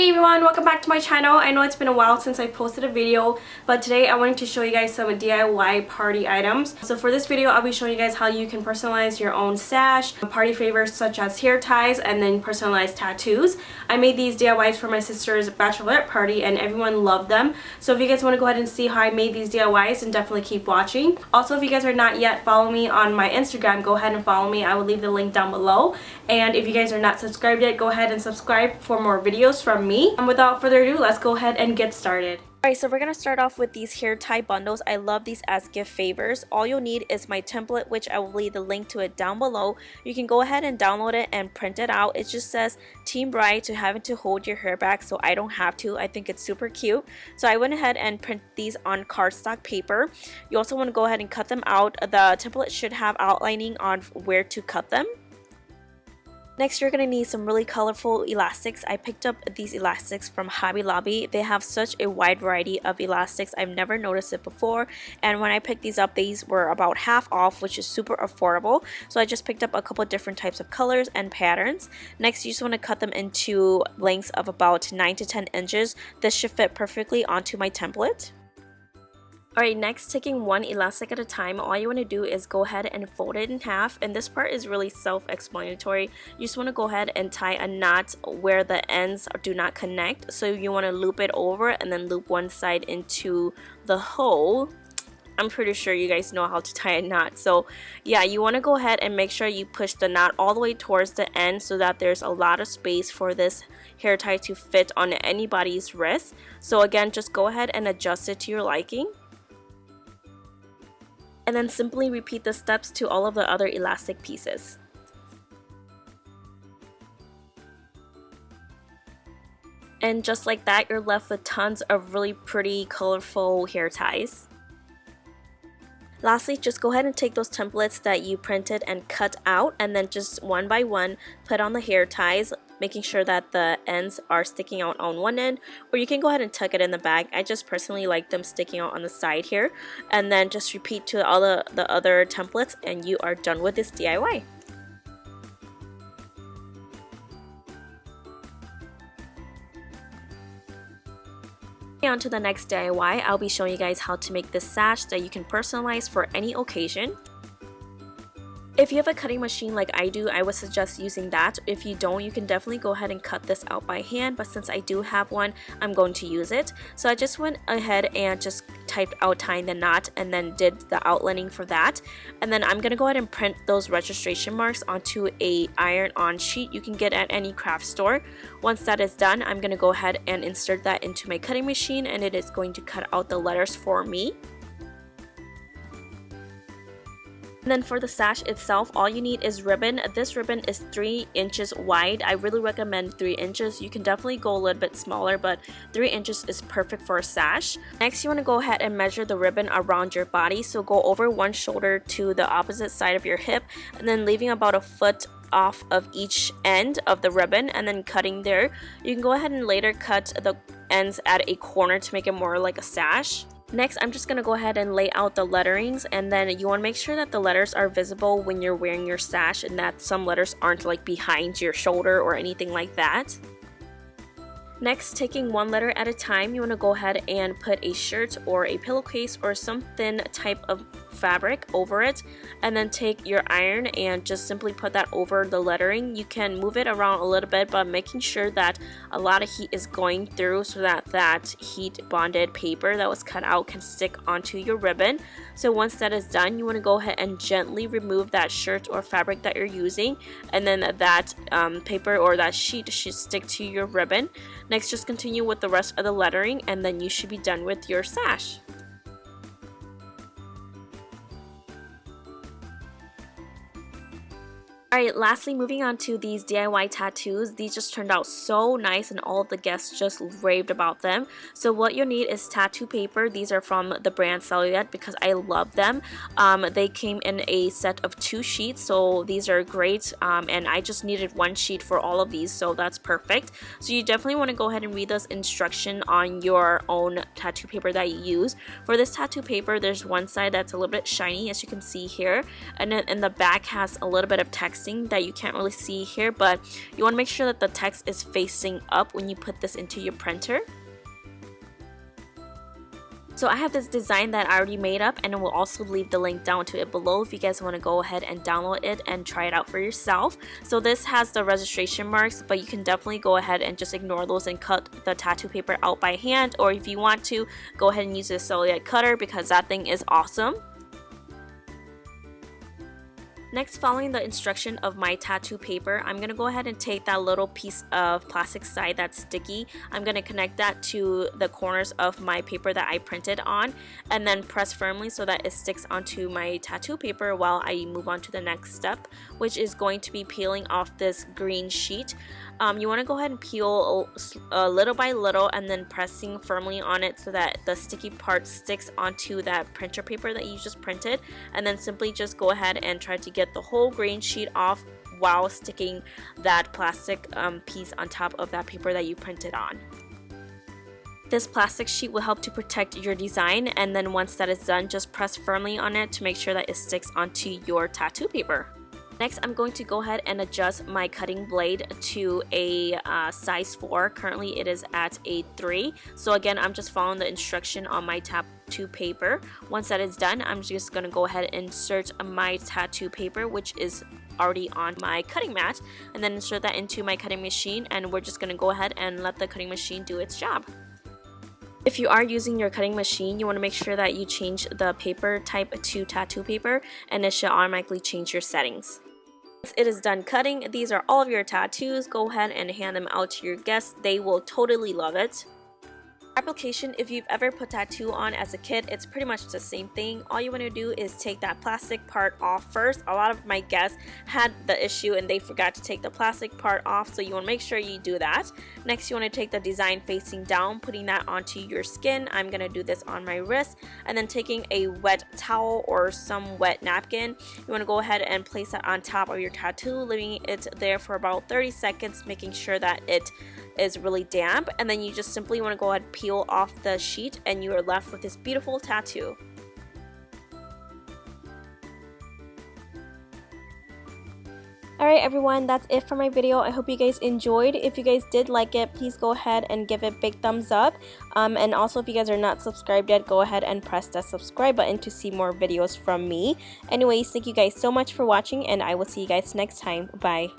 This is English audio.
Hey everyone, welcome back to my channel. I know it's been a while since I posted a video, but today I wanted to show you guys some DIY party items. So for this video, I'll be showing you guys how you can personalize your own stash, party favors such as hair ties, and then personalized tattoos. I made these DIYs for my sister's bachelorette party and everyone loved them. So if you guys want to go ahead and see how I made these DIYs, then definitely keep watching. Also, if you guys are not yet following me on my Instagram, go ahead and follow me. I will leave the link down below. And if you guys are not subscribed yet, go ahead and subscribe for more videos from me. And without further ado, let's go ahead and get started. Alright, so we're going to start off with these hair tie bundles. I love these as gift favors. All you'll need is my template, which I will leave the link to it down below. You can go ahead and download it and print it out. It just says Team Bride to having to hold your hair back, so I don't have to. I think it's super cute. So I went ahead and print these on cardstock paper. You also want to go ahead and cut them out. The template should have outlining on where to cut them. Next, you're going to need some really colorful elastics. I picked up these elastics from Hobby Lobby. They have such a wide variety of elastics. I've never noticed it before. And when I picked these up, these were about half off, which is super affordable. So I just picked up a couple different types of colors and patterns. Next, you just want to cut them into lengths of about 9 to 10 inches. This should fit perfectly onto my template. Alright, next, taking one elastic at a time, all you want to do is go ahead and fold it in half, and this part is really self-explanatory. You just want to go ahead and tie a knot where the ends do not connect. So you want to loop it over and then loop one side into the hole. I'm pretty sure you guys know how to tie a knot. So yeah, you want to go ahead and make sure you push the knot all the way towards the end so that there's a lot of space for this hair tie to fit on anybody's wrist. So again, just go ahead and adjust it to your liking. And then simply repeat the steps to all of the other elastic pieces. And just like that, you're left with tons of really pretty, colorful hair ties. Lastly, just go ahead and take those templates that you printed and cut out, and then just one by one put on the hair ties, making sure that the ends are sticking out on one end, or you can go ahead and tuck it in the back. I just personally like them sticking out on the side here. And then just repeat to all the other templates and you are done with this DIY. On to the next DIY, I'll be showing you guys how to make this sash that you can personalize for any occasion. If you have a cutting machine like I do, I would suggest using that. If you don't, you can definitely go ahead and cut this out by hand, but since I do have one, I'm going to use it. So I just went ahead and just typed out tying the knot and then did the outlining for that. And then I'm going to go ahead and print those registration marks onto a iron-on sheet you can get at any craft store. Once that is done, I'm going to go ahead and insert that into my cutting machine, and it is going to cut out the letters for me. And then for the sash itself, all you need is ribbon. This ribbon is 3 inches wide. I really recommend 3 inches. You can definitely go a little bit smaller, but 3 inches is perfect for a sash. Next, you want to go ahead and measure the ribbon around your body. So go over one shoulder to the opposite side of your hip, and then leaving about a foot off of each end of the ribbon and then cutting there. You can go ahead and later cut the ends at a corner to make it more like a sash. Next, I'm just going to go ahead and lay out the letterings, and then you want to make sure that the letters are visible when you're wearing your sash and that some letters aren't like behind your shoulder or anything like that. Next, taking one letter at a time, you want to go ahead and put a shirt or a pillowcase or some thin type of fabric over it, and then take your iron and just simply put that over the lettering. You can move it around a little bit, but making sure that a lot of heat is going through so that that heat bonded paper that was cut out can stick onto your ribbon. So once that is done, you want to go ahead and gently remove that shirt or fabric that you're using, and then that paper or that sheet should stick to your ribbon. Next, just continue with the rest of the lettering, and then you should be done with your sash. Alright, lastly, moving on to these DIY tattoos. These just turned out so nice and all of the guests just raved about them. So what you'll need is tattoo paper. These are from the brand Bachelorette because I love them. They came in a set of 2 sheets, so these are great. And I just needed 1 sheet for all of these, so that's perfect. So you definitely want to go ahead and read this instruction on your own tattoo paper that you use. For this tattoo paper, there's one side that's a little bit shiny, as you can see here, and then in the back has a little bit of text spacing that you can't really see here, but you want to make sure that the text is facing up when you put this into your printer. So I have this design that I already made up, and I will also leave the link down to it below if you guys want to go ahead and download it and try it out for yourself. So this has the registration marks, but you can definitely go ahead and just ignore those and cut the tattoo paper out by hand, or if you want to, go ahead and use a Celluloid cutter because that thing is awesome. Next, following the instruction of my tattoo paper, I'm going to go ahead and take that little piece of plastic side that's sticky. I'm going to connect that to the corners of my paper that I printed on, and then press firmly so that it sticks onto my tattoo paper while I move on to the next step, which is going to be peeling off this green sheet. You want to go ahead and peel little by little and then pressing firmly on it so that the sticky part sticks onto that printer paper that you just printed, and then simply just go ahead and try to get the whole green sheet off while sticking that plastic piece on top of that paper that you printed on. This plastic sheet will help to protect your design, and then once that is done, just press firmly on it to make sure that it sticks onto your tattoo paper. Next, I'm going to go ahead and adjust my cutting blade to a size 4. Currently, it is at a 3. So again, I'm just following the instruction on my tattoo paper. Once that is done, I'm just going to go ahead and insert my tattoo paper, which is already on my cutting mat, and then insert that into my cutting machine, and we're just going to go ahead and let the cutting machine do its job. If you are using your cutting machine, you want to make sure that you change the paper type to tattoo paper, and it should automatically change your settings. Once it is done cutting, these are all of your tattoos. Go ahead and hand them out to your guests. They will totally love it. Application, if you've ever put tattoo on as a kid, it's pretty much the same thing. All you want to do is take that plastic part off first. A lot of my guests had the issue and they forgot to take the plastic part off, so you want to make sure you do that. Next, you want to take the design facing down, putting that onto your skin. I'm going to do this on my wrist, and then taking a wet towel or some wet napkin, you want to go ahead and place that on top of your tattoo, leaving it there for about 30 seconds, making sure that it is really damp, and then you just simply want to go ahead and peel off the sheet, and you are left with this beautiful tattoo. Alright everyone, that's it for my video. I hope you guys enjoyed. If you guys did like it, please go ahead and give it a big thumbs up. And also, if you guys are not subscribed yet, go ahead and press that subscribe button to see more videos from me. Anyways, thank you guys so much for watching, and I will see you guys next time. Bye.